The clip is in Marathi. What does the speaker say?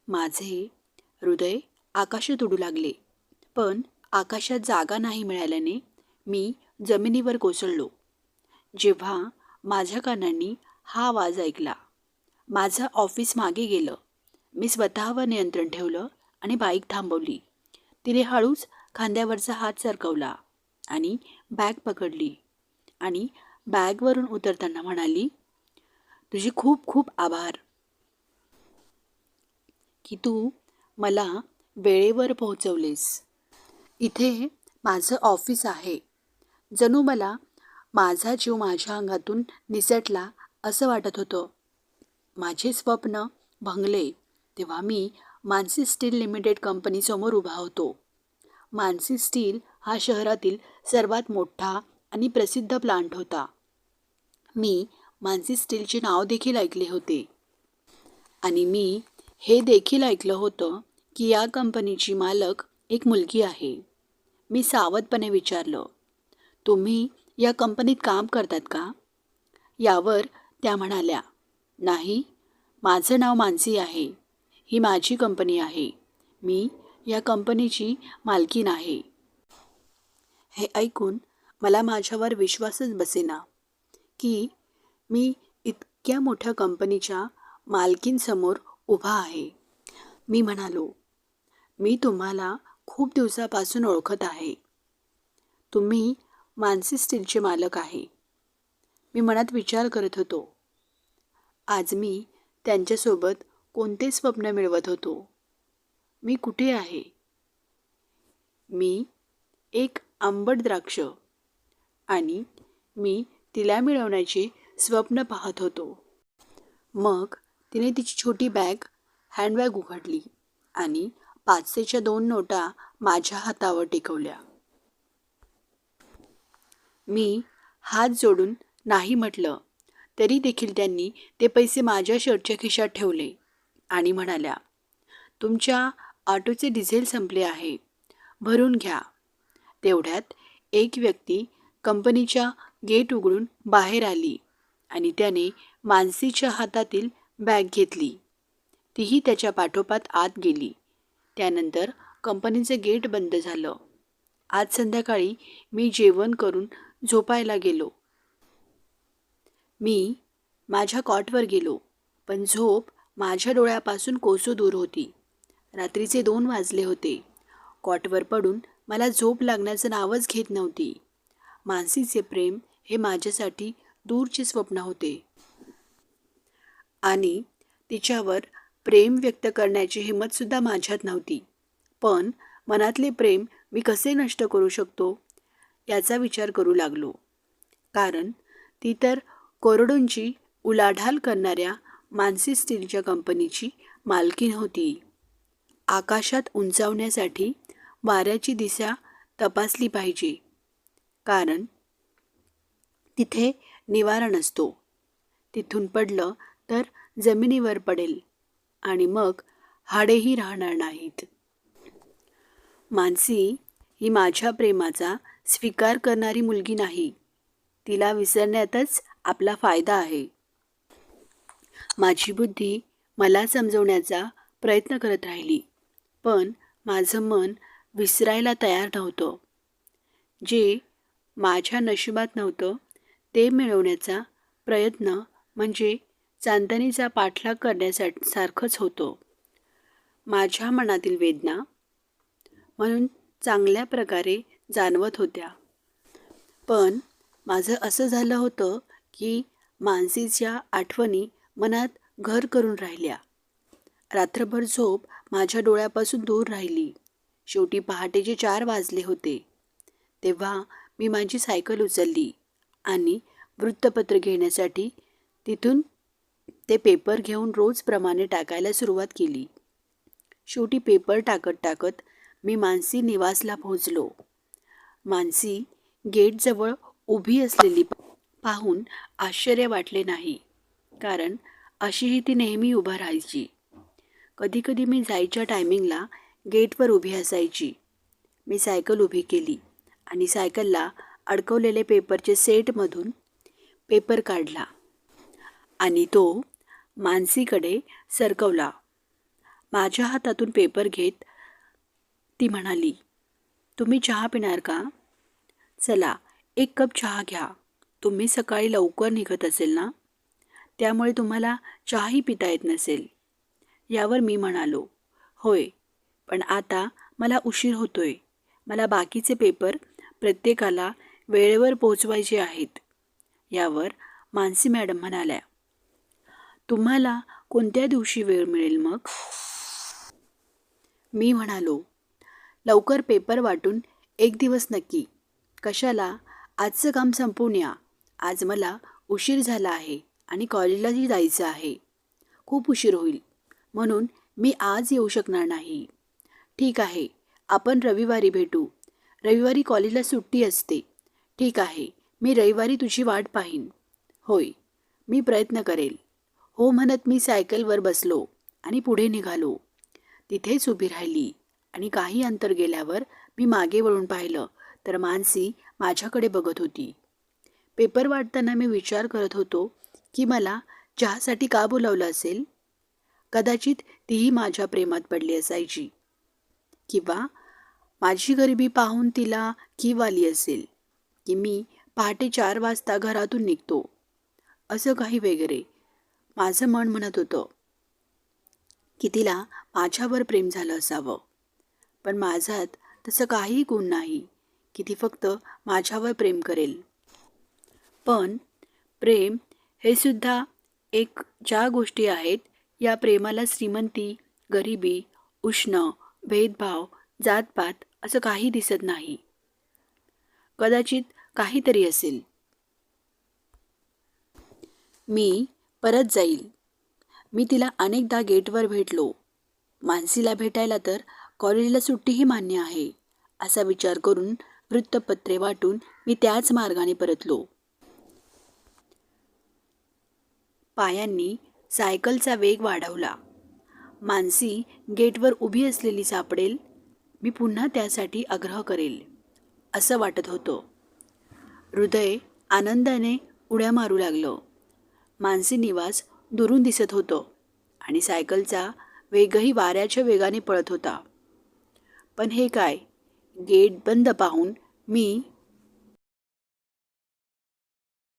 माझे हृदय आकाशात उडू लागले, पण आकाशात जागा नाही मिळाल्याने मी जमिनीवर कोसळलो. जेव्हा माझ्या कानांनी हा आवाज ऐकला, माझं ऑफिस मागे गेलं. मी स्वतःवर नियंत्रण ठेवलं आणि बाईक थांबवली. तिने हळूच खांद्यावरचा हात सरकवला आणि बॅग पकडली आणि बॅगवरून उतरताना म्हणाली, तुझे खूप खूप आभार की तू मला वेळेवर पोहोचवलेस. इथे माझं ऑफिस आहे. जणू मला माझा जीव माझ्या अंगातून निसटला असं वाटत होतं. माझे स्वप्न भंगले तेव्हा मी मानसी स्टील लिमिटेड कंपनीसमोर उभा होतो. मानसी स्टील हा शहरातील सर्वात मोठा आणि प्रसिद्ध प्लांट होता. मी मानसी स्टीलचे नाव देखील ऐकले होते आणि मी हे देखील ऐकलं होतं की या कंपनीची मालक एक मुलगी आहे. मी सावधपणे विचारलं, तुम्ही या कंपनीत काम करतात का? यावर त्या म्हणाल्या, नाही, माझं नाव मानसी आहे. ही माझी कंपनी आहे. मी या कंपनीची मालकीण आहे. हे ऐकून मला माझ्यावर विश्वासच बसेना की मी इतक्या मोठ्या कंपनीच्या मालकींसमोर उभा आहे. मी म्हणालो, मी तुम्हाला खूप दिवसापासून ओळखत आहे. तुम्ही मानसी स्टीलचे मालक आहे. मी मनात विचार करत होतो, आज मी त्यांच्यासोबत कोणते स्वप्न मिळवत होतो. मी कुठे आहे? मी एक आंबट द्राक्ष आणि मी तिला मिळवण्याचे स्वप्न पाहत होतो. मग तिने तिची छोटी बॅग हँडबॅग उघडली आणि 500च्या 2 नोटा माझ्या हातावर टेकवल्या. मी हात जोडून नाही म्हटलं तरी देखील त्यांनी ते पैसे माझ्या शर्टच्या खिशात ठेवले आणि म्हणाल्या, तुमच्या ऑटोचे डिझेल संपले आहे, भरून घ्या. तेवढ्यात एक व्यक्ती कंपनीच्या गेट उघडून बाहेर आली आणि त्याने मानसीच्या हातातील बॅग घेतली. तीही त्याच्या पाठोपाठ आत गेली. त्यानंतर कंपनीचं गेट बंद झालं. आज संध्याकाळी मी जेवण करून झोपायला गेलो. मी माझ्या कॉटवर गेलो, पण झोप माझ्या डोळ्यापासून कोसो दूर होती. रात्रीचे 2 वाजले होते. कॉटवर पडून मला झोप लागण्याचं नावच घेत नव्हती. मानसीचे प्रेम हे माझ्यासाठी दूरचे स्वप्न होते आणि तिच्यावर प्रेम व्यक्त करण्याची हिंमतसुद्धा माझ्यात नव्हती. पण मनातले प्रेम मी कसे नष्ट करू शकतो याचा विचार करू लागलो. कारण ती तर करोडोंची उलाढाल करणाऱ्या मानसी स्टीलच्या कंपनीची मालकीण होती. आकाशात उंचावण्यासाठी वाऱ्याची दिशा तपासली पाहिजे, कारण तिथे निवारा नसतो. तिथून पडलं तर जमिनीवर पडेल आणि मग हाडेही राहणार नाहीत. मानसी ही माझ्या प्रेमाचा स्वीकार करणारी मुलगी नाही. तिला विसरण्यातच आपला फायदा आहे. माझी बुद्धी मला समजवण्याचा प्रयत्न करत राहिली, पण माझं मन विसरायला तयार नव्हतं. जे माझ्या नशिबात नव्हतं ते मिळवण्याचा प्रयत्न म्हणजे चांदणीचा पाठलाग करण्यासारखंच होतं. माझ्या मनातील वेदना म्हणून चांगल्या प्रकारे जाणवत होत्या. पण माझं असं झालं होतं की मानसीच्या आठवणी मनात घर करून राहिल्या. रात्रभर झोप माझ्या डोळ्यापासून दूर राहिली. शेवटी पहाटेचे 4 वाजले होते. तेव्हा मी माझी सायकल उचलली आणि वृत्तपत्र घेण्यासाठी तिथून ते पेपर घेऊन रोजप्रमाणे टाकायला सुरुवात केली. शेवटी पेपर टाकत टाकत मी मानसी निवासला पोहोचलो. मानसी गेटजवळ उभी असलेली पाहून आश्चर्य वाटले नाही, कारण अशीही ती नेहमी उभं राहायची. कधीकधी मी जायच्या टायमिंगला गेटवर उभी असायची. मी सायकल उभी केली आणि सायकलला अडकवलेले पेपरचे सेटमधून पेपर काढला आणि तो मानसीकडे सरकवला. माझ्या हातातून पेपर घेत ती म्हणाली, तुम्ही चहा पिणार का? चला, एक कप चहा घ्या. तुम्ही सकाळी लवकर निघत असेल ना, त्यामुळे तुम्हाला चहाही पिता येत नसेल. यावर मी म्हणालो, होय, पण आता मला उशीर होतोय. मला बाकीचे पेपर प्रत्येकाला वेळेवर पोहोचवायचे आहेत. यावर मानसी मॅडम म्हणाल्या, तुम्हाला कोणत्या दिवशी वेळ मिळेल मग? मी म्हणालो, लवकर पेपर वाटून एक दिवस नक्की. कशाला? आजचं काम संपवून या. आज मला उशीर झाला आहे आणि कॉलेजलाही जायचं आहे. खूप उशीर होईल, म्हणून मी आज येऊ शकणार नाही. ठीक आहे, आपण रविवारी भेटू. रविवारी कॉलेजला सुट्टी असते. ठीक आहे, मी रविवारी तुझी वाट पाहीन. होय, मी प्रयत्न करेल. हो म्हणत मी सायकलवर बसलो आणि पुढे निघालो. तिथेच उभी राहिली आणि काही अंतर गेल्यावर मी मागे वळून पाहिलं तर मानसी माझ्याकडे बघत होती. पेपर वाटताना मी विचार करत होतो की मला चहासाठी का बोलावलं असेल. कदाचित तीही माझ्या प्रेमात पडली असायची, किंवा माझी गरिबी पाहून तिला कीव आली असेल की मी पहाटे 4 वाजता घरातून निघतो, असं काही वगैरे. माझं मन म्हणत होतं की तिला माझ्यावर प्रेम झालं असावं, पण माझ्यात तसं काहीही गुण नाही की ती फक्त माझ्यावर प्रेम करेल. पण प्रेम हे सुद्धा एक ज्या गोष्टी आहेत, या प्रेमाला श्रीमंती, गरिबी, उष्ण, भेदभाव, जातपात असं काही दिसत नाही. कदाचित काहीतरी असेल. मी परत जाईल. मी तिला अनेकदा गेटवर भेटलो. मानसीला भेटायला तर कॉलेजला सुट्टीही मान्य आहे, असा विचार करून वृत्तपत्रे वाटून मी त्याच मार्गाने परतलो. पायांनी सायकलचा वेग वाढवला. मानसी गेटवर उभी असलेली सापडेल. मी पुन्हा त्यासाठी आग्रह करेल, असं वाटत होतं. हृदय आनंदाने उड्या मारू लागलं. मानसी निवास दुरून दिसत होतं आणि सायकलचा वेगही वाऱ्याच्या वेगाने पळत होता. पण हे काय? गेट बंद पाहून मी